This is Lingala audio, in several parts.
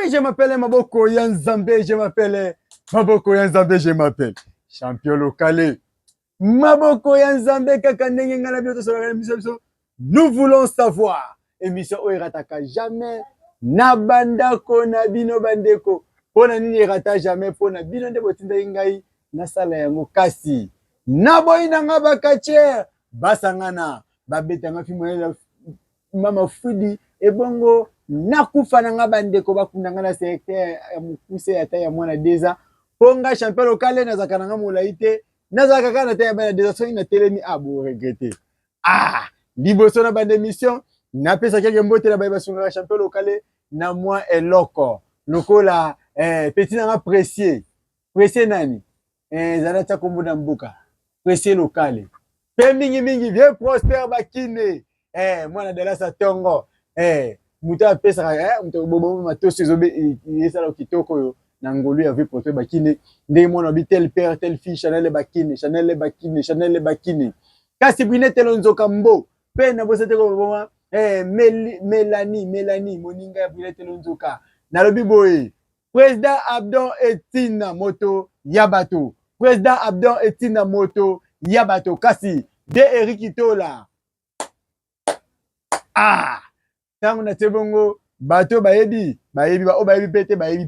Oui, je m'appelle Maboko Yanzambe, je m'appelle Maboko Yanzambe, je m'appelle champion local. Maboko Yanzambe, nous voulons savoir. Émission Oirataka jamais. Nabandako Nabino Bandeko. Pona nini rata jamais pona bino de botinda ingai na sala ya mukasi. Naboyi nanga bakache basangana babeta ngafi moyela mama fudi ebongo nakufa nanga bandeko bakundanga na secteur ya mukuse ata ya mwana deza ponga champion local na zakananga molaite na zakaka na ta ya deza so ina telemi abo regretter liboso na bande mission na pesa keke mbote na ba sunga champion local na moi eloko lokola petit nanga précieux nani zana ta kombo na mbuka précieux local pe mingi vieux Prosper Bakine mwana de la Satongo muta pesa muta bobo matosi zobe yesala kitoko yo na ngolu ya vieux Prosper Bakine ndenge mwana bi tel père tel fille Chanel Bakine kasi bwine telonzo kambo pe na bosete ko boma Mélanie moninga ya bwine telonzo ka na lobi boye président Abdon Etina moto yabato président Abdon Etina moto yabato kasi de Eric Tola tangu na tebongo bato bayebi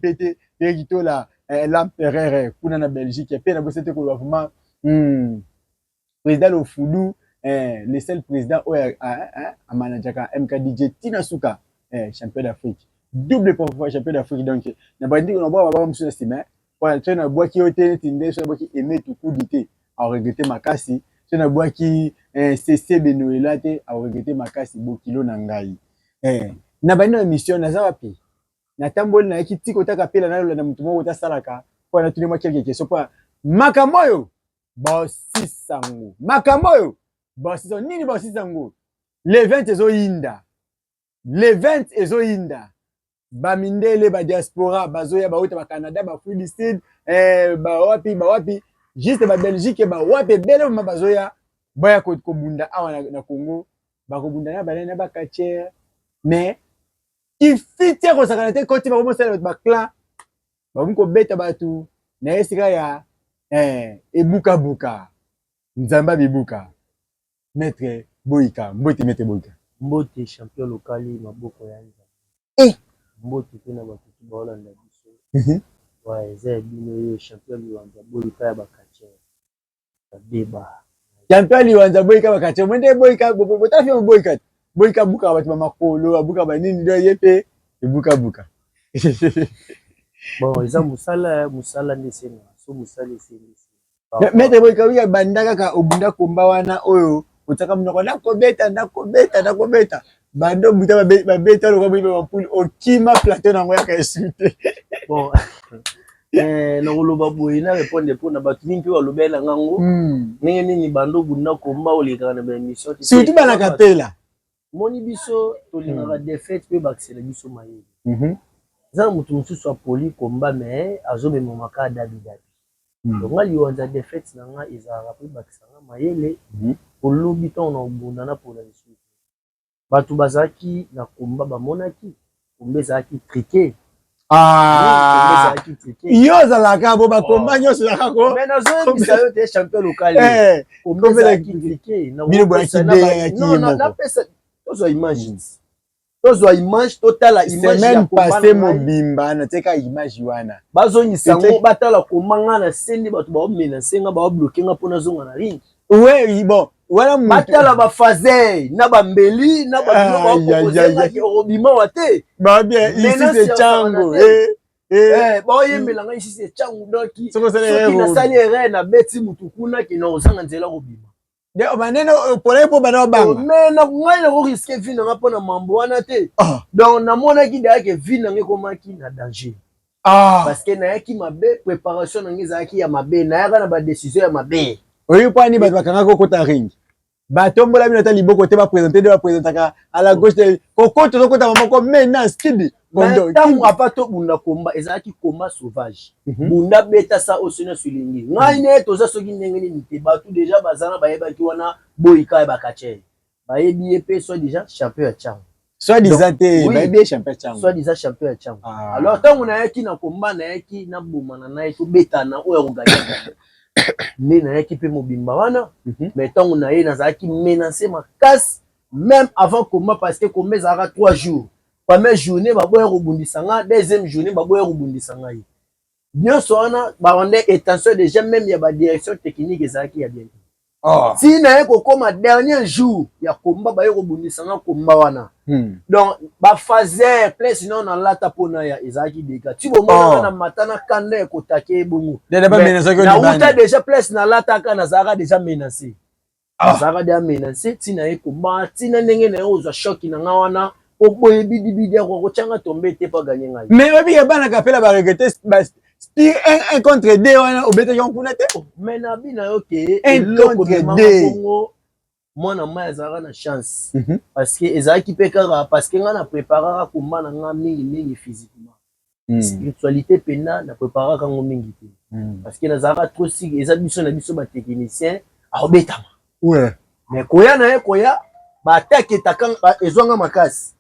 pete Eric Tola l'empereur kuna na Belgique pe na bosete ko vraiment président le Foudou le seul président a manajaka MKDJ Tina Souka champion d'Afrique double parfois champion d'Afrique donc na bandi on boit baba msuna sima pour tu na bois qui ote tinde so bois qui aimer tout coup d'ité a regretter makasi tu na bois qui CC Benoela te a regretter makasi bo kilo na ngai na bandi na mission na za wapi na tamboli na ekiti kotaka pela na mutu moko ta salaka pour na tuni moi quelques questions pour makamoyo bosisango makamoyo bosisango nini bosisango le 20 ezo yinda bamindele ba diaspora bazoya ba uta ba Canada ba Afrique du Sud ba wapi juste ba Belgique ba wapi bele ma bazoya boya ko bunda awa na Congo ba ko bunda na balena ba kacher mais il fit ko sakana te ko ti ba ko mosala ba clan ba ko beta batu na esika ya ebuka nzamba bibuka maître Boyka mbote champion local maboko yanza mbote tena batutu baolanda biso ouais eza bino yo champion liwanza Boyka ya bakache babeba champion liwanza Boyka bakache mwende Boyka botafi Boyka buka batu makolo abuka banini do yepe ebuka bon eza musala ndesena so musala eseni maître Boyka wiya bandaka ka obunda komba wana oyo utaka mnoko nakobeta bando buta babeta lo kwa bibe mpuli okima plateau nango ya ka esute bon na koloba boye na répondre pour na batu mingi wa lobela ngango ndenge nini bando bunda komba oleka na ba émission surtout bana kapela moni biso tolingaka défaite pe bakisela biso mayele za mutu mususu apoli komba mais azomema maka dabi donc nga liwanza défaite na nga ezalaka pe bakisanga mayele olobi ntango na obundana mpona lisusu bato bazalaki na komba bamonaki komba ezalaki trike yo ozalaka bo bakomba nyonso ezalaka ko mais nazoyebisa yo te champion local komba ezalaki trike napesa tozwa image totala image semaine passée mobimba nateka image wana bazongisa ngo batala komanga na sendi bato baomena senga baobloke nga mpona zonga na ring oui bon voilà batala ba fazer na bambeli na ba obima wate ba bien ici c'est Chango baoyembela nga ici c'est Chango donc soki nasali erreur na beti mutu kuna ki na ozanga nzela kobima de baneno pole po bana banga mais na ngai na ko risquer vie na mpona mambo wana te donc namonaki derrière que vie na ngai komaki na danger parce que nayaki mabe préparation na ngai ezalaki ya mabe nayaka na ba décision ya mabe oyi kwani bato bakanga kokota ring batombola bino ata liboko te baprésente de baprésentaka à la gauche de kokota tokota mamoko maintenant skidi ntango apa tobunda komba ezalaki komba sauvage bunda beta sa osona sulingi ngai ne toza soki ndenge nini te bato déjà bazana bayebaki wana Boyka ya bakache bayebi ye pe so déjà champion ya Chango soit disant te champion chango soit disant champion ya chango alors tango na yaki na komba na yaki na bomana na yeto betana oyo nganya mais na yaki pe mobimba wana mais tango na ye nazaki menacer makasi même avant combat parce que combat ezaka 3 jours première journée baboya kobundisa nga deuxième journée baboya kobundisa nga ye nyonso wana baronde attention déjà même ya ba direction technique ezalaki ya bien si na ye kokoma dernier jour ya combat baye kobundisa nga combat wana donc ba fazer place non na lata pona ya ezalaki deka ti bomona na matana kanda ekotake bongo na uta déjà place na lata kana zaka déjà menacé zaka déjà menacé ti na ye combat ti na ndenge na ye ozwa choc na nga wana oboye bidibidi ya kochanga tombe te pa gagner ngai mais obi ya bana kapela ba regretter Spire 1 contre 2 wana obete yon kuna te mais na bina yo ke 1 contre 2 mwana mwa ezalaka na chance parce que ezalaki mpe kaka parce que nga na préparaka komba na nga mingi physiquement spiritualité pena na préparaka ngo mingi te parce que nazalaka trop sik eza biso na biso batechnicien aobetama mais koya na ye koya baatake etakanga ezwanga makasi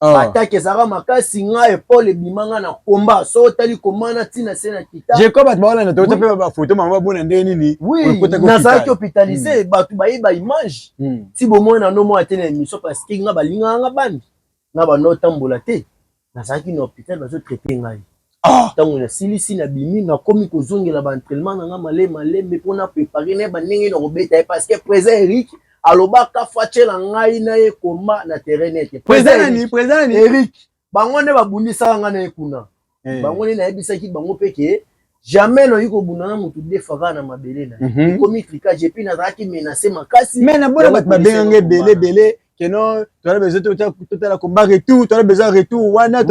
batake ezalaka makasi nga epole ebimanga na komba so otali komana ntina se na kita jeko bato baola na tota mpe bafoto mama babona ndenge nini nazalaki hospitalisé bato bayeba image ti bomona no mwa te na émission parce que nga balingaka nga bandi nga bando otambola te nazalaki na hôpital bazotraite ngai ntango nasilisi na bimi nakomi kozongela baentraînement na nga malembe mpona prépare na ye bandenge na kobeta ye parce que présent Eric alobaka fachela ngai na ye koma na terrain nete président Eric bango nde babundisaka nga na ye kuna bango nde nayebisaki bango peke jamais noyi kobunda na motu defaka na mabele na ye ekomi tricage epuis nazalaki menacé makasi mais nabona bato babenganga ebele keno toza besoin totala komba retour toza besoin retour wana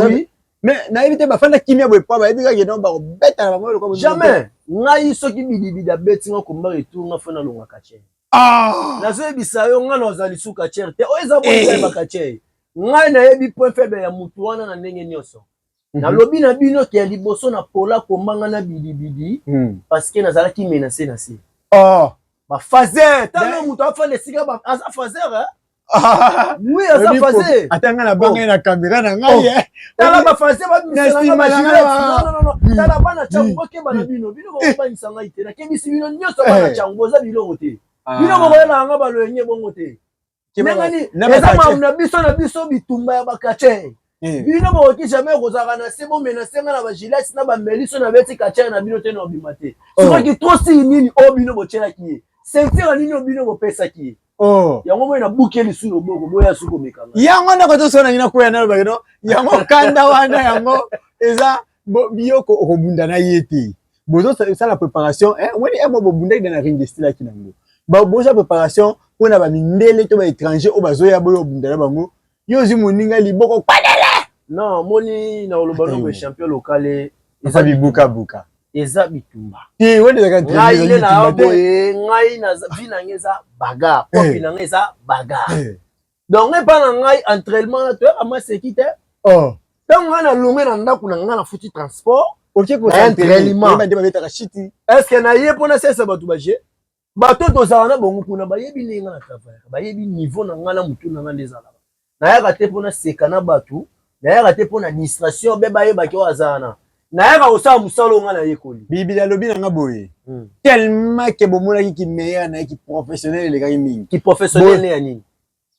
mais nayebi te bafanda kimia boye po bayebi kaka keno bakobeta na bango lokwa jamais ngai soki bidibidi abeti nga komba retour nga fo nalongaka tie nazoyebisa yo nga nazali suka tiere te oyo eza boyebaka tie ngai nayebi point faible ya mutu wana na ndenge nyonso nalobi na bino ke ya liboso na pola kombanga na bidibidi parce que nazalaki menacé na se bafazer ntango moto afanda esika aza fazer oui aza fazer atanga na banga na caméra na ngai tala bafazer babimisanga bagilete tala bana cango bokeba na bino bokobanisa ngai te nakebisi bino nyonso bana cango boza biloko te bino bokoyela nga baloyenye bongo te ndengani eza mamu na biso bitumba ya bakache bino bokoki jamais kozalaka na se bomenasenga na bagilete na bameliso na beti kachere na bino te na obima te soki trosi nini oyo bino botyelaki ye ceinture nini oyo bino bopesaki ye yango moyi na buki lisu loboko boya suki omekanga yango ndako tosona ngina koya na lobakeno yango kanda wana yango eza biyoko okobunda na ye te bozosala préparation wani emo bobundaki na ring de style aki nango boza préparation mpona bamindele to baétranger oyo bazoya boyo obunda na bango yo ozwi moninga liboko kwadele non moni na oloba nongo champion lokale eza bibukabuka eza bitumba ngai nde na boye ngai na vi na ngai eza baga kopi na ngai eza baga donc ngai mpa na ngai entraînement toyaka maseki te ntango ngai nalonge na ndako na ngai na futi transport entraînement estce na ye mpona sesa bato baje bato tozala na bongo kuna bayebi ndenge nga na travaillaka bayebi niveau na ngai na motu na ngai nde ezalaka nayaka te mpona seka na bato nayaka te mpona distraction mpe bayebaki oyo azala nayaka kosala mosala onga na yekoli bibili alobi na nga boye tellement ke bomonaki kimeilleur na ye kiprofessionnel elekaki mingi kiprofessionnel ne ya nini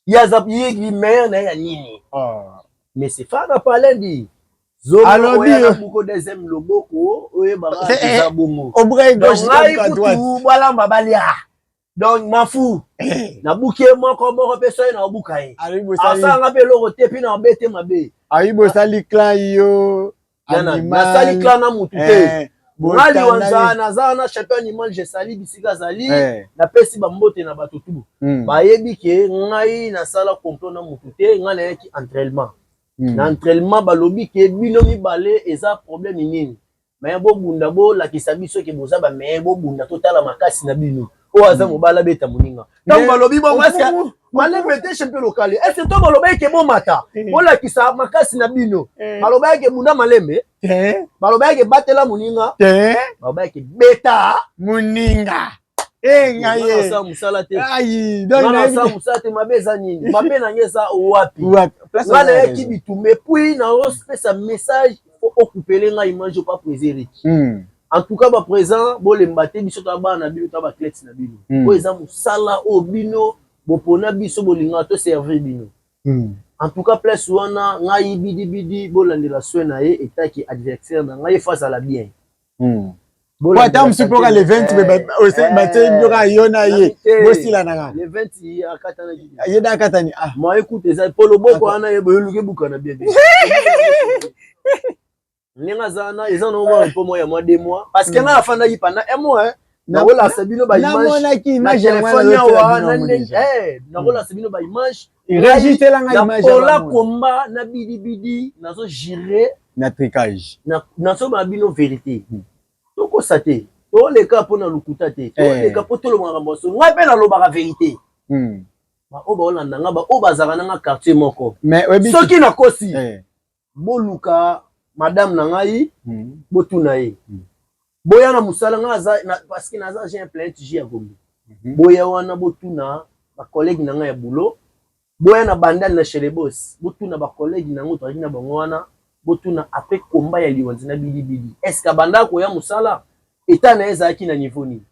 ye kimeilleur na ye ya nini mais c'est fana palendi zomoyana buko deuxième loboko oyebaka eza bongo ngai kutu bwalamba balia donc mafu nabuki ye moko mpe soki na obuka ye asalanga mpe eloko te mpi na obete mabe ayi bosali clan yo nasali clan na mutu te ngai liwanza naza na champion animal jesali bisika azali napesi bambote na bato tu bayebi ke ngai nasala complot na mutu te ngai nayaki entraînement na entraînement balobi ke bino mibale eza problème nini me bobunda bolakisa biso ke boza bameye bobunda totala makasi na bino oyo aza mobala beta moninga ntango balobi bongo eske malembe te champion lokale eske to balobaki ke bomata bolakisa makasi na bino balobaki ke bunda malembe balobaki ke batela moninga balobaki ke beta moninga ngaye ça musala te ayi donc na ça musala te mabeza nini mabe na ngeza wapi ngala ya ki bitume puis na sa message faut occuper nga image pas préserver en tout cas ba présent bo le mbaté biso ta ba na bino ta ba clés na bino bo eza musala o bino bo pona biso bo linga to servir bino en tout cas place wana ngai bidi bo landela soena e etaki adversaire na ngai face à la bien Kwa tamu supoka le 20 bate ndoka yona ye bosila nanga le 20 akatana ki yeda akatani ma écoute ça polo boko ana ye boyeluke bukana bien ninga zana ezana au moins pour moi ya mois 2 mois parce que na afanda yi pendant un mois na wala sabino ba image téléphone ya wana na wala sabino ba image registre la image ya la combat na bidi nazo gérer na tricage na so ba bino vérité toko sate to le ka pona lukuta te to le ka poto lo ngamba so ngape na lo ba vérité ba o ba olanda nga ba o bazaka na quartier moko mais soki na kosi boluka madame na ngai botuna ye boya na musala nga parce que naza j'ai un plainte ji ya gombi boya wana botuna ba collègue na ngai ya boulot boya na bandane na chez les boss botuna ba collègue na ngoto na bango wana botuna après combat ya liwanzi na bidi est-ce que banda ko ya musala état na ezaki na niveau ni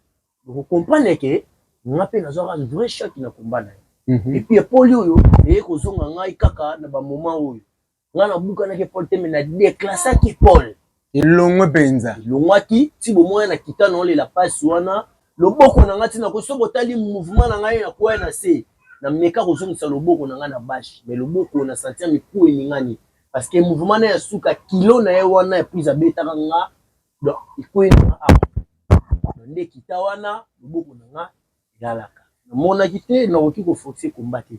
vous comprenez que ngape na zo un vrai choc na combat na et puis poli oyo e ko zonga ngai kaka na ba moment oyo ngana buka na ke Paul te na déclassé ki Paul elongwe benza longwaki ti bo moya na kita na la passe wana loboko na ngati na ko so botali mouvement na ngai na kwa na se na meka ko zongisa loboko na ngai na bash mais loboko na sentir miku eningani parce que mouvement na ya suka kilo na ye wana ya prise beta nga donc ikoyi na nde kita wana loboko na nga yalaka na mona kite na oki ko forcer combattre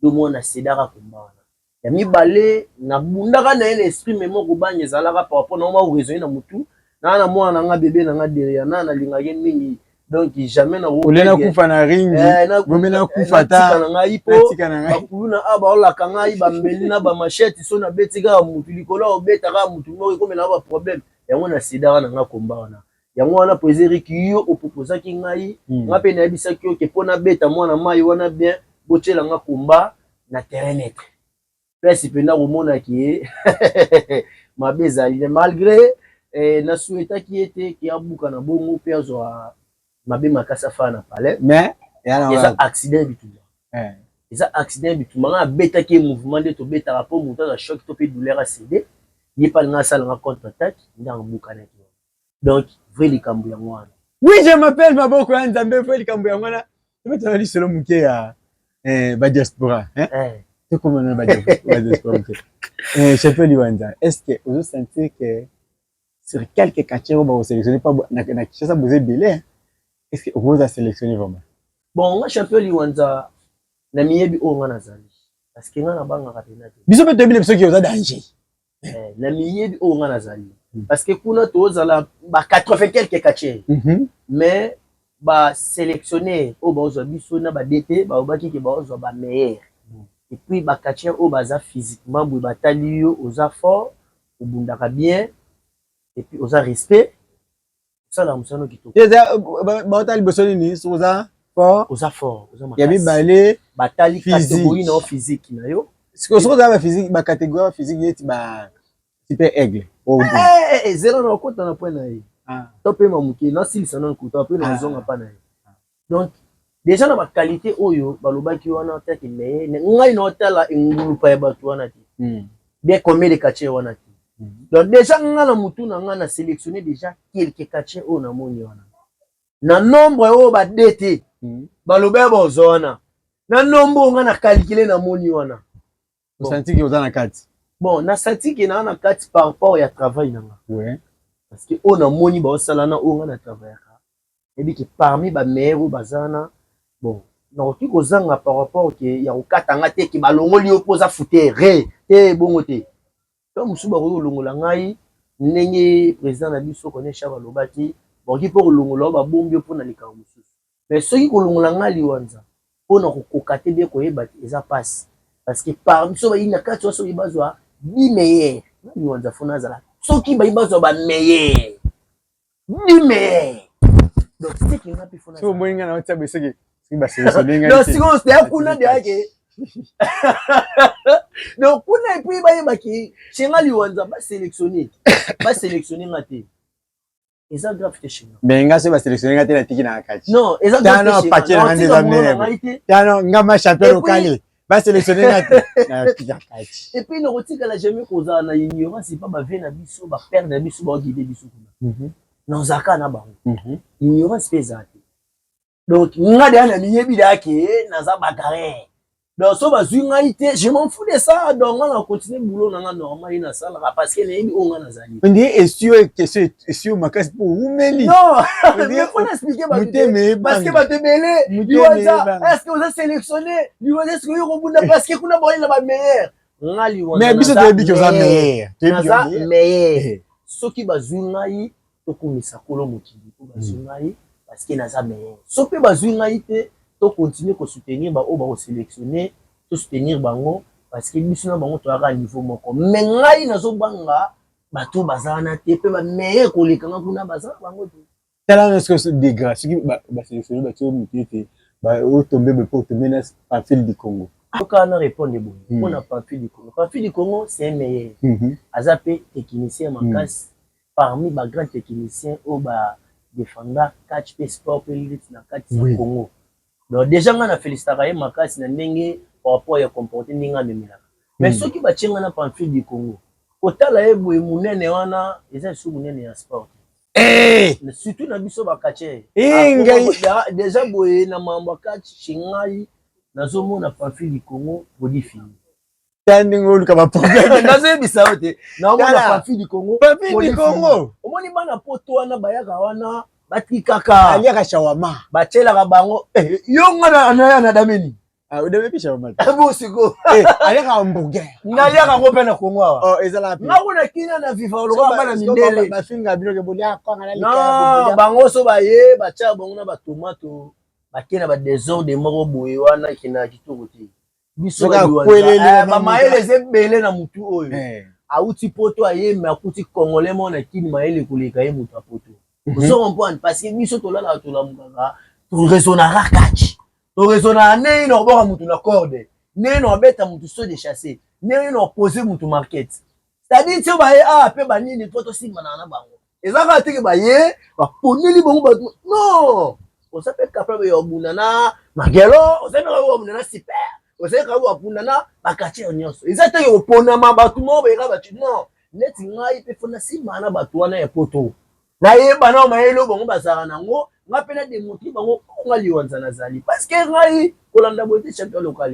do mona sedaka combat ya mibale na bundaka na ene esprit memo ko banye zalaka par rapport na ma raisonner na mutu na mwana nga bébé na nga derrière na lingake mingi donc jamais na olena kufa na ringi bomena kufa ta na nga ipo bakuna aba ola kanga iba mbeli na ba machette so na betika mutu likolo obetaka mutu mo ko mena ba problème yango na sidara na nga komba wana yango wana poser ki yo opopoza ki ngai nga pe na bisa ki ke pona beta mwana mai wana bien botela nga komba na terrain net place pena komona ki mabeza malgré na souhaita ki était ki abuka na bongo pe azwa mabe makasa fa na palais mais eza accident bituma eza accident bituma nga beta ki mouvement de to beta rapport muta na choc to pe douleur a cédé yi pa nga sala nga contre attaque ndanga buka na ki donc vrai likambu ya mwana oui je m'appelle Maboko ya Nzambe vrai likambu ya mwana tu m'as dit selon muke ya ba diaspora c'est comme on ba diaspora chef Liwanza est-ce que vous sentez que sur quelques quartiers on va sélectionner pas na Kinshasa vous êtes belé est-ce que vous a sélectionné vraiment bon nga champion Liwanza na miyebi o nga nazali parce que nga na banga kapena te biso pe tobile biso ki oza danger na miyebi o nga nazali parce que kuna tozala ba 80 quelques quartiers mais ba sélectionner o ba ozo biso na ba DT ba obaki ke ba ozo ba meilleur et puis ba quartier o baza physiquement bo batali yo oza fort obundaka bien et puis oza respect ça la musano kitoko ba otali bosoni ni oza fort oza fort oza makasi ya bibale batali catégorie na physique na yo siko oza ba physique ba catégorie physique yeti ba super aigle zéro na kota na point na ye to pe mamuki na silisa na kuta pe na zonga pa na ye donc déjà na ba qualité oyo balobaki wana taki mais ngai na otala ngulu pa ya batu wana ti bien combien de quartiers wana ti donc déjà nga na mutu na nga na sélectionner déjà quelques quartiers o na moni wana na nombre o ba DT baloba bozona na nombre nga na calculer na moni wana on senti que oza na kati bon na senti que na kati par rapport ya travail na nga ouais parce que o na moni ba osala na o nga na travail et bien que parmi ba meilleurs bazana bon na oki kozanga par rapport que ya okatanga te ki balongoli opoza foutere te bongo te to musuba ko longola ngai ndenge président na biso konesha balobaki bon ki pour longola ba bombi po na lika mususu mais soki ko longola ngai Liwanza po na kokate be ko yeba eza passe parce que parmi so ba ina kati so ibazwa bi meilleur Liwanza fona zala soki ba ibazwa ba meilleur bi meilleur donc c'est qu'il n'a plus fona so moi ngana otsa beseke si ba sélectionner ngai donc si on se a kuna de ake donc kuna et puis ba yebaki chenga liwanza ba sélectionner ngate eza grave te chenga mais nga se ba sélectionner ngate na tiki na kati non eza grave te chenga non tano ngama champion local ba sélectionner ngate na tiki na kati et puis no rotika la jamais koza na ignorance pas ba vena biso ba perdre na biso ba guider biso kuna non zaka na bango ignorance pesa donc nga de na miyebi dake naza bakare donc so bazwi ngai te je m'en fous de ça donc on va continuer boulot na normal na sala parce que neyebi onga nazali on dit est-ce makas pour umeli non mais faut expliquer ba parce que ba te belé liwanza est-ce que vous êtes sélectionné liwanza est-ce que vous robunda parce que kuna boyela ba meilleur nga liwanza mais biso te bi que ça meilleur naza meilleur soki bazwi ngai tokomisa kolo mokili po bazwi ngai parce que naza meilleur soki bazwi ngai te to continuer ko soutenir ba o ba ko sélectionner to soutenir bango parce que biso na bango to aka niveau moko mais ngai nazo banga bato bazana te pe ba meilleur ko lekanga kuna bazana bango te tala est-ce que c'est des grâce qui ba sélectionner ba to mutete ba o tomber be pour te menace en fil du Congo oka na répondre bon on a pas fil du Congo pas fil du Congo c'est un meilleur azape technicien makasi parmi ba grands techniciens au ba défendant catch pe sport pe lit na catch Congo. Donc déjà on a félicité makasi na ndenge par rapport ya comporter ndinga memela. Mais ceux qui ba tchenga na pamphile du Congo. Kotala e boye munene wana eza su munene ya sport. Surtout na biso ba catcher. Déjà boye na mamba catch chingai nazomona pamphile du Congo modifie. Standing all kama problème nazo bisao te na mona pamphile du Congo omoni bana poto wana bayaka wana batikaka aliaka shawama bachelaka bango yo ngana na dameni udeme pisha shawama bo siko aliaka hamburger ngaliaka ngo pena Congo oh ezala pi ngako na kina na viva lokwa bana mindele bafinga bino ke bolia kwanga na lika bango so baye bacha bango na ba tomato bakena ba désordre moko boye wana kina kitoko te biso ba maele zebele na mutu oyo auti poto aye me akuti congolais mona kini maele kuleka ye mutu apoto ozo comprendre parce que biso tolala tolamukaka to raisonnera catch to raisonnera ne no boka mutu na corde ne no beta mutu so de chasser ne no poser mutu market c'est-à-dire tio baye pe banini poto simana na bango ezaka teke baye ba poneli bango ba non on s'appelle capable ya bunana magelo on s'appelle ya bunana super oseka wapundana bakati nyonso ezata yo ponama batu mo beka batu non neti ngai pe fona simana batu wana ya poto na yeba na mayelo bongo bazaka nango ngapena démontrer bango ngali wanza nazali parce que ngai kolanda bote champion local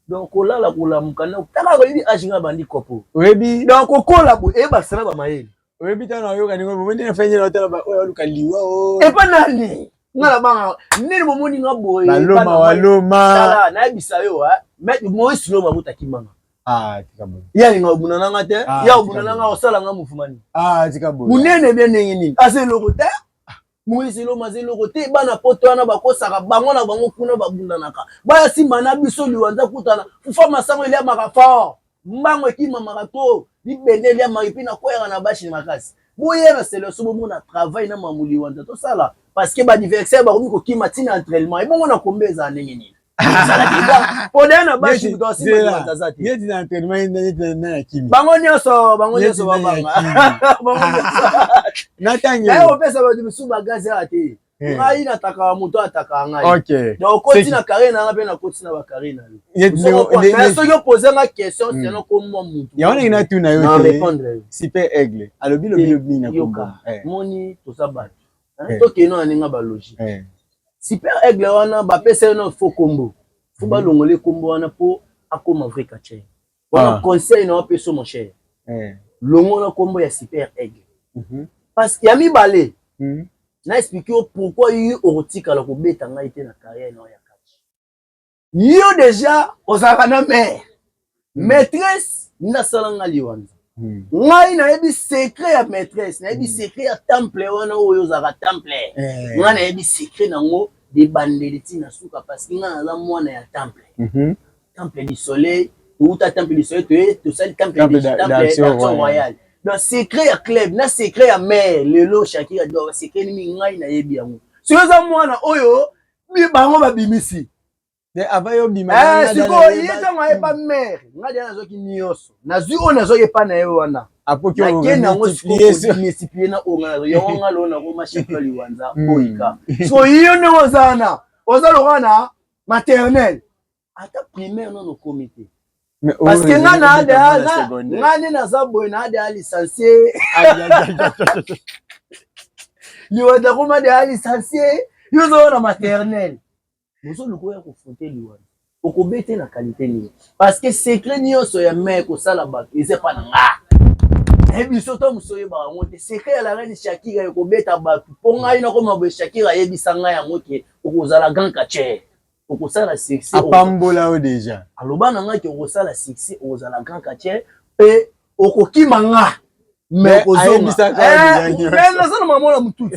donc kolala kolamuka na taka ko yibi ajinga bandi kopo oyebi donc kokola bo e basala ba mayeli oyebi tana yo kaningo bo ndine fenye na hotela ba oyo lukaliwa o e pa nani ngala banga nini momoni ngaboye baloma waloma sala na bisa yo mais moi silo mabuta kimanga tikabo ya linga obunana ngate ya obunana nga osala nga mufumani tikabo munene bien ndenge nini ase loko te moi silo mazelo kote bana poto wana bakosaka bango na bango kuna babundanaka baya simba na biso liwanza kutana fufa masango ile maka fort mbango ekima makato libendeli ya maripi na kwera na bashi makasi boye na selection bomo na travail na mamuli wanza to sala parce que ba diversaire ba komi ko kima tina entraînement et bongo na kombeza ndenge nini sala kiba podena bashi to simba wanza zati yeti na entraînement na kimi bango nyoso babanga na tangi na yo pesa ba dimusu bagazi ate ngai nataka moto ataka ngai OK donc koti na carré na ngape na koti na ba carré na mais so yo poser ma question c'est non comme moi moto ya wana ina tu na yo na répondre super aigle alobi lobi na yoka moni to sabat to keno aninga ba logique super aigle wana ba pesa no faux combo faut ba longole combo wana po akoma vrai catcher wana conseil na peso mon cher longola combo ya super aigle parce qu'il y a mi balé na expliquer pourquoi il otika la ko beta ngai te na carrière na ya catch yo déjà osaka na mère maîtresse na salanga liwanza ngai na yebi secret ya maîtresse na yebi secret ya temple wana oyo zaka temple ngai na yebi secret nango de bandeliti na suka parce que ngai na mwana ya temple temple du soleil ou ta temple du soleil to sali temple d'action royale donc secret ya club na secret ya mère lelo Shakira do secret ni ngai na yebi yango Si oza mwana oyo bango babimisi. Avayo bima. Siko yeza mwa ba mère. Ngadi nazoki nyonso. Nazwi o nazoki pa na yo wana. Apoki o multiplier na onga yonga lona ko mashika liwanza oika. So yo ne ozana. Oza lorana maternelle. Ata primaire non comité. Parce que ngana naza boy na de licencié. Yo da kuma de licencié. Yo zo na maternelle. Vous le voyez confronter liwan. Okobete na qualité ni. Parce que secret nyonso ya mec ko sala ba, eze pa nga. Et biso to musoye ba ngote secret la reine Shakira okobeta ba. Ponga ina ko mabo Shakira yebisa nga ya ngoke okozala ganka che. Okosala sexy. Apambola o déjà. Aloba na nga ki okosala sexy okozala ganka che pe okokima nga. Mais ozonga na sana mamona mutu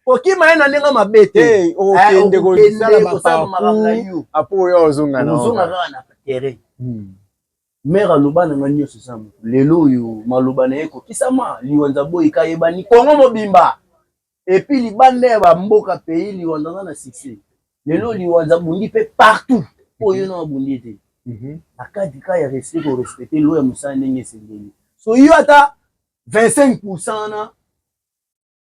okima ena nenga mabete okende ko sala mapapu apo yo ozonga na terrain mère aloba na ngani yoso sama lelo yo maloba na eko kisama liwanza boy kayebani kongo mobimba et puis libande ba mboka pays liwanza na succès lelo liwanza bundi pe partout oyo na bundi te akadi ka ya respecter lo ya musana ndenge sengeli so yo ata 25%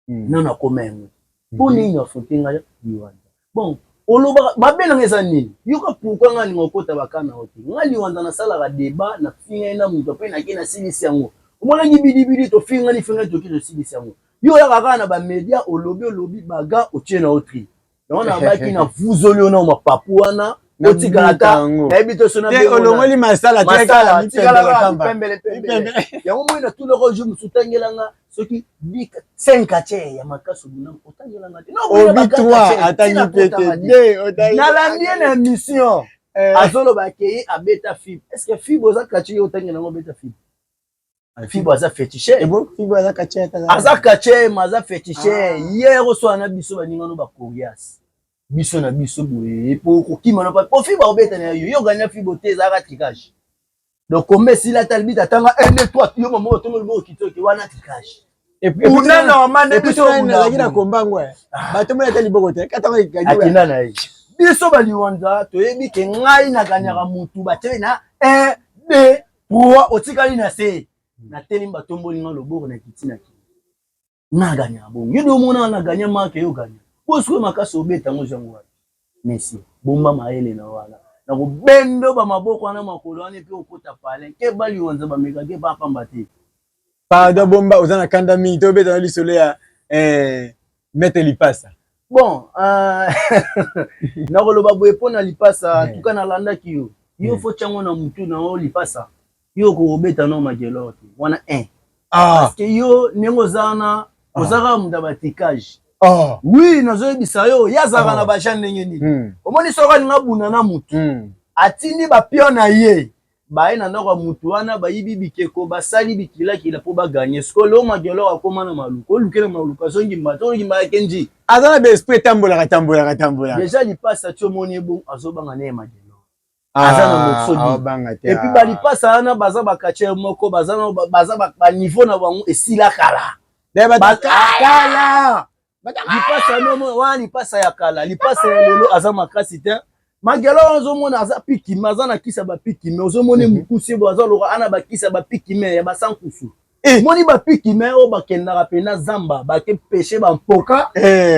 na na komeng pour nini ofotenga liwanza bon oloba babela ngeza nini yoka pourquoi ngani ngokota bakana oti ngali wanza na sala ka débat na finga na muto pe na kina silisi yango omona ngibidi to finga ni finga to kito silisi yango yo ya kaka na ba media olobi baga otie na otri na baki na vuzoli na mapapu wana otikalata na ebito sona be olongoli masala tekala pembele yango mwina tout le rojo musutangelanga soki bika 5 che ya makaso buna otangelanga te no victoire atangi pete de na la mienne mission azolo ba kei abeta fib est-ce que fib oza kachi otangela ngo beta fib fib aza fétiche et bon fib aza kachi aza kachi maza fétiche hier so na biso baningano ba coriace biso na biso boye po kokima na pa fiba obeta na yo ganya fibo te za ka tricage donc comme si la talbita tanga 1 2 3 yo mama otongo libo kitoki wana tricage et puis una na mane biso na lakina kombango bato mo ya liboko te kata ko gaji akina na yi biso bali wanda to yebi ke ngai na ganya ka mutu ba te na 1 2 3 otikali na se na telimba tomboli nga loboko na kitina ki na ganya bon yo do mona na ganya make yo ganya Posko makasi obeta ngo jango wapi. Messi, bomba maele na wana. Na ko bendo ba maboko wana makolo ane pe okota pale. Ke bali wanza ba mega ke papa mbati. Pardon bomba ozana kanda mingi to beta li solo ya mettre lipasa. Bon, na ko loba boye pona lipasa tuka na landa kiyo. Yo fo chango na mutu na o lipasa. Yo ko obeta no magelo te. Wana 1. Parce que yo nengo zana ozaka mudabatikage. Oui, nazo bisa yo yazaka na bajane ndenge nini. Omoni soka ninga buna na mutu. Atindi ba piona ye. Ba ina ndoko mutu wana ba yibi bikeko basali bikila kila po ba gagner. Skolo magelo akoma na maluko. Lukele maluko zongi mbato ngimba kenji. Azana be esprit tambola. Déjà li passe atio moni bon azobanga na magelo. Azana mosodi. Et puis ba li passe ana baza ba kache moko baza ba niveau na bango esila kala. Ba kala. Lipasa no wani pasa ya kala lipasa ya lelo aza makasi te magelo ozomona aza piki maza na kisa ba piki me ozomone mukuse bo aza loka ana ba kisa ba piki me ya basankusu moni ba piki me o bakenda pena zamba ba ke pêcher ba mpoka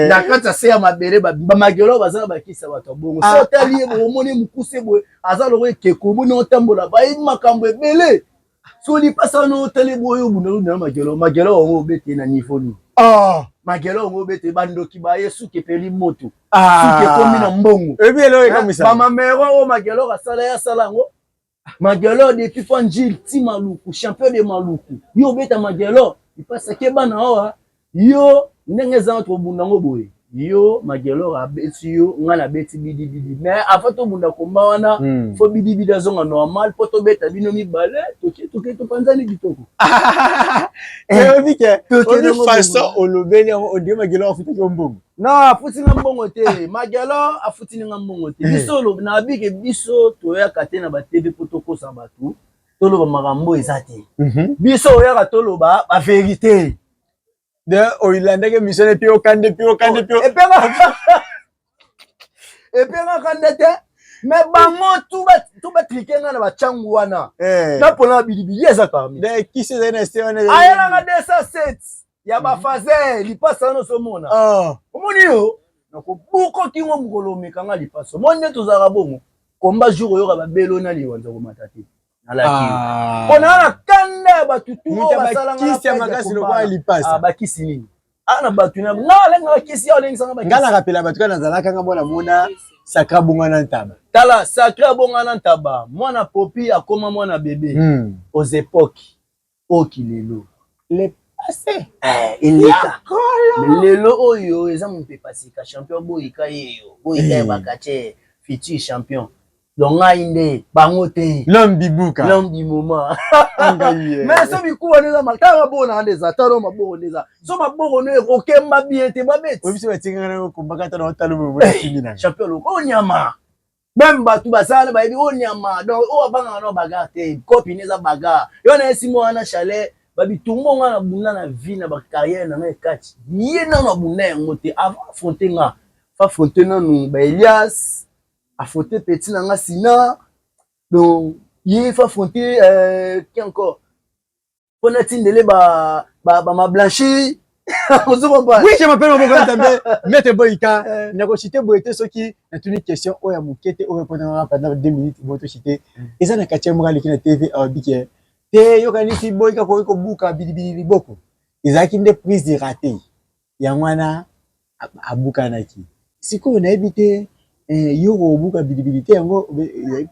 na kata se ya mabere ba magelo baza ba kisa bato bongo so tali bo moni mukuse bo aza loka ekeko moni otambola ba makambo ebele so lipasa no tali bo yo bunalo na magelo o bete na niveau ni magelo ngo bete bandoki ba yesu kepeli moto suke komi na mbongo ebielo ekamisa mama mero o magelo kasala ya salango magelo depuis Fangil ti maluku champion de maluku yo beta magelo ipasa ke bana oa yo ndenge za to bundango boye yo magelo abeti yo ngana beti bidi mais avant to bunda komba wana fo bidi zonga normal poto beta bino mibale toke to panzani bitoko Vike, de façon olobeli o de magelo afuti mbongo. Non, afuti mbongo te. Magelo afuti mbongo te. Biso lo na bike biso to ya katena ba TV potoko sa batu. To lo makambo ezate. Biso ya ka to lo ba vérité. de oyilanda ke mission et puis okande puis et puis on kandete mais bango tout ba cliquer na ba changu wana na pona bilibili ezaka mi de qui c'est un ST on ayana nga 207 ya ba fazer lipasa no somona omoni yo nako buko kingo mukolo mekanga lipasa monde tozaka bongo komba jour oyo ba belo na liwanza ko matati alaki ona na kanda ba tutu basala nga kisi ya makasi lokwa lipasa bakisi nini ana batu na ngala nga kisi ya olengi sanga bakisi ngala rapela batu kana zalaka nga bona mona sakra bunga na ntaba tala sakra bunga na ntaba mwana popi akoma mwana bébé aux époques okilelo le passé eleka lelo oyo eza mpe pasika champion boyika yeyo boyika bakache futur champion donc ngai bango te l'homme bibuka l'homme du moment mais so bikuwa neza makara bona ndeza taro maboko ndeza so maboko ne okemba bien te babet obiso batinga na kumbaka tano otalo mo kimina champion lo onyama même batu basala ba ebi onyama donc o banga no bagarre te copine neza bagarre yona esimo wana chalet babitumbo nga na bunda na vie na ba carrière na ekati ye na na bunda yango te avant affronter nga fa affronter nanu ba Elias affronter petit nanga Sina donc il faut affronter qui encore on a tindele ba ma blanchi on se comprend oui je m'appelle Moboko Ntambe maître Boyika nako cité boyete soki na tuni question oya mukete o répondre pendant 2 minutes boto cité eza na katia mura likina TV abike te yokani si Boyika ko buka bilibili boko ezaki nde prise de raté ya mwana abuka naki siko na ebite yoko buka bilibilité yango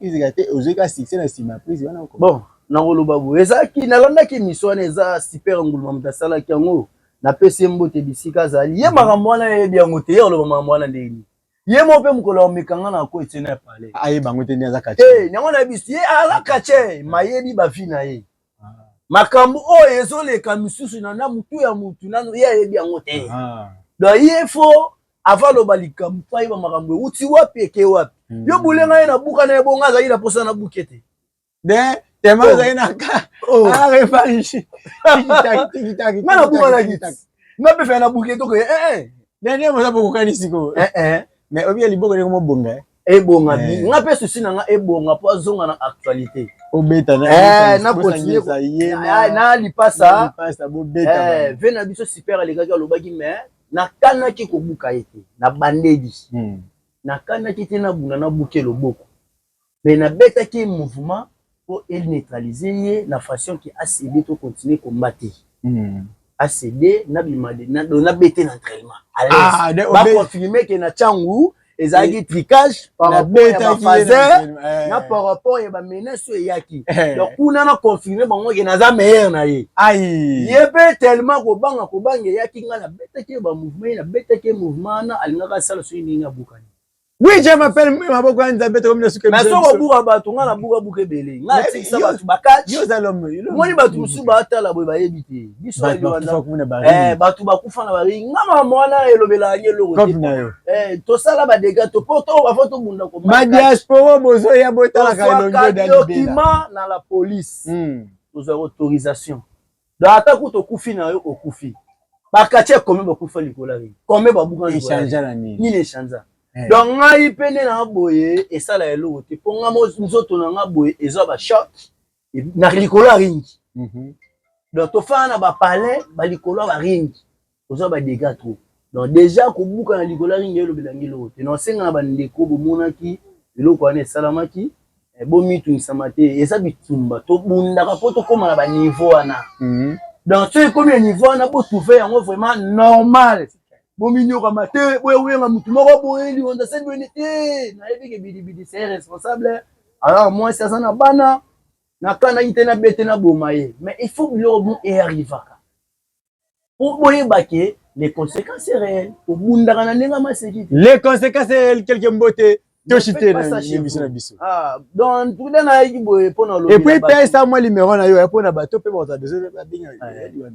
ezikate ozeka succès na sima prise wana ko bon nakoloba bo ezaki nalandaki mission eza super nguluma mtasala kyango na pesi mbote bisika zali ye makambo wana yebi yango te yolo makambo wana ndeni ye mo pe mukolo mekanga na ko etena pale aye bango te nyaza kache nyango na bisi ye ala kache mayebi ba fina ye makambo oyo ezoleka misusu na mutu ya mutu nano ye yebi yango te do ye fo avant lo balika mpai ba makambo uti wapi eke wapi yo bulenga ye na buka na ebonga za ila posa na bukete de tema za ina ka revanche tiki na buka na git na be fa na bukete ko ne mo za buka ni siko mais obi liboko ne ko bonga ebonga bi nga pe susi na nga ebonga po azonga na actualité obeta na continuer na lipasa bobeta vena biso super les gars lobaki mais na kanaki ko buka ete na bandedi na kanaki te na buna na buke loboko mais na betaki mouvement pour elle neutraliser ye na façon qui a cédé to continuer combattre a cédé na bimade na bete na entraînement à l'aise ba confirmer que na changu ezaki tricage par rapport à fazer na par rapport à ba menace yaki donc kuna na confirmer bango ke na za meilleur na ye aïe ye pe tellement ko banga yaki nga na betaki ba mouvement na betaki mouvement na alingaka sala so ninga bukani oui je m'appelle Maboko Ntambe comme le suka mais so ko buka batu nga na buka belé nga tikisa batu bakati yo zalom moni batu musu ba tala boy ba yebite biso batu bakufa na bari nga mwana elobela nyelo to sala ba dégâts to poto ba foto bunda ko ma diaspora bozo ya botala ka elongo document na la police nous avons autorisation dans attaque to kufi na yo okufi bakati comme ba kufa likola ri comme ba buka likola ni échange donc ngai pene na boye esala elo te ponga nzoto na nga boye ezo ba shot na likolo ya ringi donc to fa na ba palais ba likolo ba ringi ozo ba dégâts trop donc déjà ko buka na likolo ya ringi elo bilangi lo te non senga na ba ndeko bo monaki eloko wana esalamaki bo mitu nsamate eza bitumba to bunda ka poto koma na ba niveau wana donc ce comme niveau wana bo trouver yango vraiment normal bominyo kama te boye nga mutu moko boye li onda se boni te na yebi ke bidi c'est responsable alors moi ça na bana na kana ite na bete na bomaye mais il faut le bon et arrivaka pour boye baké les conséquences réelles au bunda kana nenga ma sécurité les conséquences réelles quelque mbote to chité na biso donc tout na yiki boye pona lo et puis paye ça moi numéro na yo pona bato pe ba besoin ba binga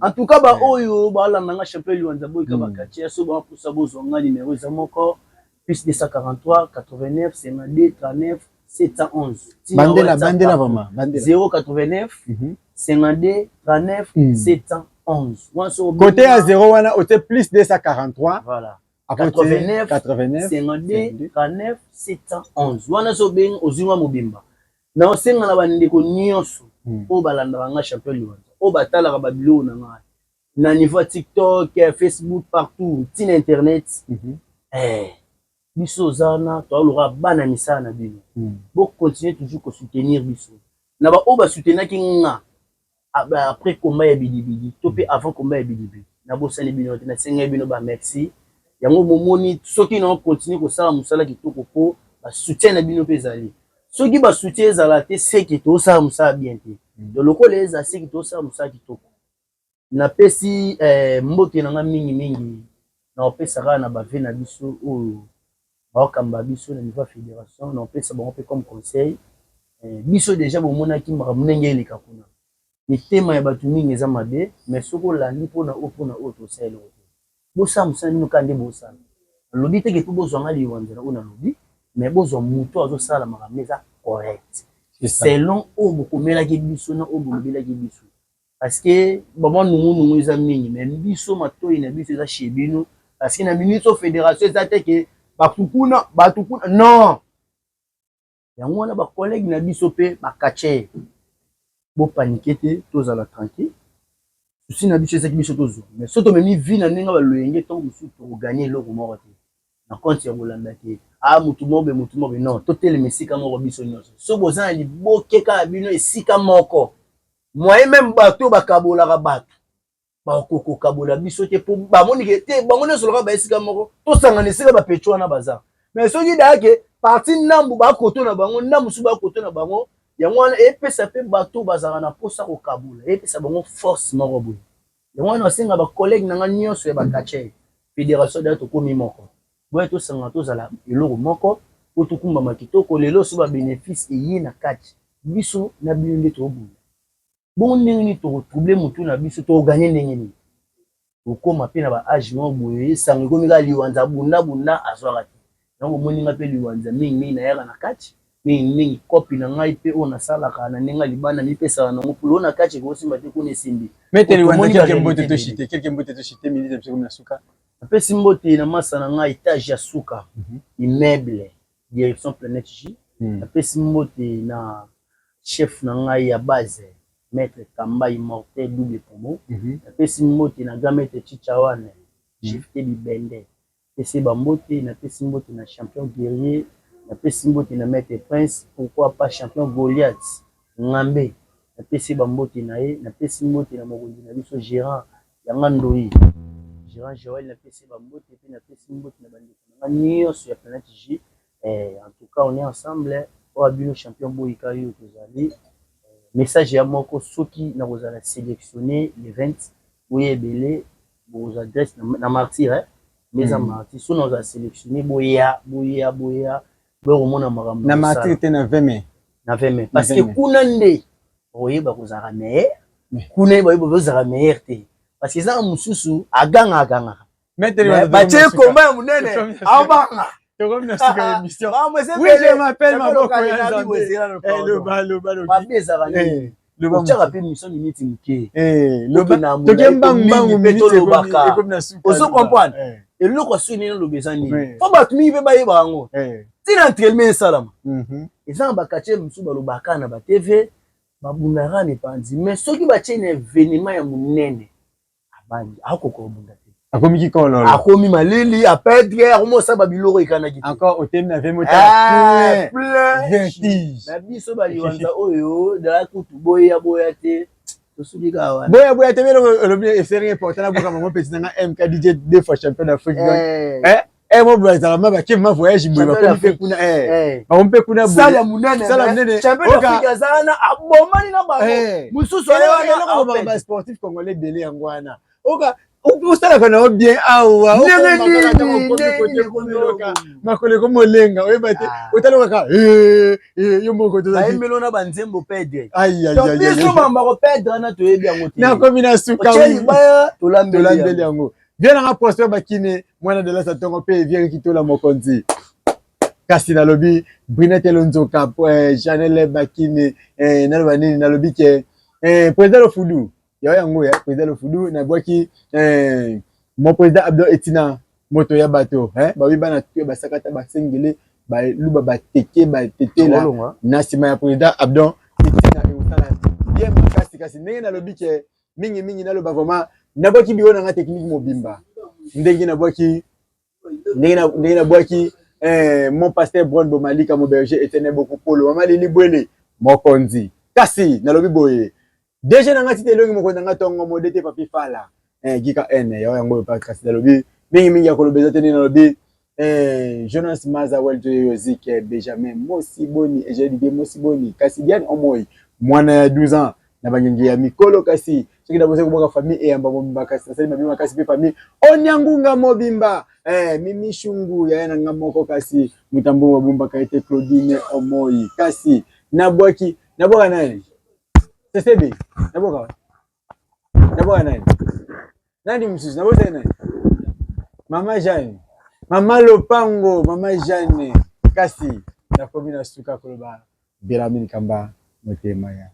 en tout cas ba oyo ba la nga champion Luanza boy ka bakati so ba pour ça bozonga numéro za moko plus 243 89 52 39 711 bandela vraiment bandela 089 52 39 711 711. Côté à 0, on a plus 243. Voilà. Après 89, 52, 49, 711. Wana so beng ozingwa mobimba. Na osenga na bandeko nyonso o balanda banga champion liwanza. O batala ba bilo na nga. Na niveau TikTok, Facebook partout, tin internet. Biso zana to alora bana misana bino. Bo continuer toujours ko soutenir biso. Na ba o ba soutenir ki nga. Après combat ya bidibidi, topé avant combat ya bidibidi. Na bo sali bino na senga bino ba merci. Yango momoni soki na continue ko sala musala kitoko po ba soutien na bino pezali. Soki ba soutien ezala te seki to sala musala bien te. De lokola eza seki to sala musala kitoko. Na pesi mbote na nga mingi na opesa ka na ba ve na biso oyo ba kamba biso na niveau fédération na opesa bango pe comme conseil. Biso déjà bomona ki mara munenge eleka kuna. Mitema ya batu mingi eza mabe mais soko landi pona o to sala. Bosa musana nino kande bosa. Lobi te ke tout bozo ngali wanzela ona lobi mais bozo muto azo sala makameza correct. Selon o bokomela ki biso na o bolobela ki biso. Parce que maman nous eza mingi mais biso matoi na biso eza chebino parce que na ministre fédération eza te ke batukuna non. Yango wana ba collègue na biso pe ba kache. Bo paniquer te tozala tranquille. Si na biso ezaki biso tozo mais soto memi vi na nenga baloyenge to musu to gagner loko moko te na compte ya bolanda te mutu mobe non to tele mesika moko biso nyonso so bozana liboke ka bino esika moko moi même bato bakabola ka bato ba koko kabola biso te po ba monike te bango ne soloka ba esika moko to sangana esika ba petro na bazar mais soki dake parti nambu ba koto na bango nambu su ba koto na bango yango wana epesa pe bato bazala na posa ko kabula epesa bango force moko boye yango wana osenga ba collègue nanga nyonso ya ba kache fédération da to komi moko boye to sanga to zala eloko moko po to kumba makitoko lelo so ba bénéfice eyi na kati biso na bino to boye bon ndenge ni to trouble mutu na biso to gagner ndenge ni okoma pe na ba age mo boye sanga komi ka liwanza bunda azwaka te yango moninga pe liwanza mingi na yaka na kati mingi kopi na ngai pe ona sala kana nenga libana mi pesa na ngopulo na kati ko simba te kone simbi meteli wanda quelques mbote to chité minute msiko na suka pe simbote na masa na ngai étage ya suka immeuble direction planète J pe simbote na chef na ngai ya base maître Kamba immortel double pomo pe simbote na gamete chichawane chef te bibende pe se bambote na pe simbote na champion guerrier na pesi mbote na Maître Prince, pourquoi pas champion Goliath Ngambe na pesi bambote na ye na pesi mbote na mokonzi na biso Gérard Yangandoi Gérard Joël na pesi bambote pe na pesi mbote na bandeko na nyonso ya planète J en tout cas on est ensemble pour abino champion boyika yo tozali message ya moko soki na kozala sélectionner les 20 boye belé vos adresses na martyr mais en martyr so na sélectionner boya na martyr te na 20 mai parce que kuna nde oyeba kozala meilleur kuna oyeba kozala meilleur te parce que ça mususu aganga batie combat ya munene abanga oui je m'appelle Maboko Ochaka pe mission limite muke ozo comprendre eloko asuni na lobezani fo bato mingi pe bayeba yango tina entraînement esalama eza na bakatie mosusu balobaka na ba TV babundaka na epanzi mais soki batie na événement ya monene abandi akoka obunda te akomi kikololo akomi malili apedre akomosala babiloko ekanaki te encore otemi na plein vertige na biso baliwanza oyo dala kutu boya te tosuki kaka wana boya te beloko olobi eferi important na boka maman petit nanga MK DJ deux fois champion d'Afrique mo brazala ma bakie ma voyage boye bakomi pe kuna bakomi kuna sala munene champion d'Afrique azana abomani na bango mususu wana ba sportif congolais délai yango wana oka usalaka na bien awa makolo ko molenga oyeba te otalokaka yo moko tozamelo na banzembo pedre biso mamba ko pedre na toyebi yango te nakomi na suka tolambeli yango bien nanga Prosper Bakine mwana de la satongo pe viens kitola mokonzi kasi nalobi Brinette Lonzoka Chanel Bakine naloba nini nalobi ke président Fulu yango ya président Lofudu na boki mon président Abdon Etina moto ya bato ba wi bana tuye basakata basengele ba luba bateke ba tetela na sima ya président Abdon Etina e utala bien makasi kasi ndenge na lobi ke mingi na loba vraiment na boki biona nga technique mobimba ndenge na boki mon pasteur Bron Bomalika mon berger Etene beaucoup polo mama lili bwele mokonzi kasi na lobi boye déjà na ngati telongi mokonzi nga tongo modete papi fala gika ene ya yango pa kasi na lobi mingi ya kolobeza tene na lobi Jonas Maza Welto Yozike Benjamin Mosiboni et j'ai dit Mosiboni kasi bien omoi mwana ya 12 ans na bangengi ya mikolo kasi soki na bose ko famille e yamba mobimba kasi sali mabima kasi pe famille onyangunga mobimba mimi shungu ya na ngamoko kasi mutambo mobimba kaite Claudine omoi kasi naboka nani sesebe naboka nani nani msusu naboka nani mama Jeanne mama Lopango mama Jeanne kasi na komi na suka koloba Belamine Kamba motema ya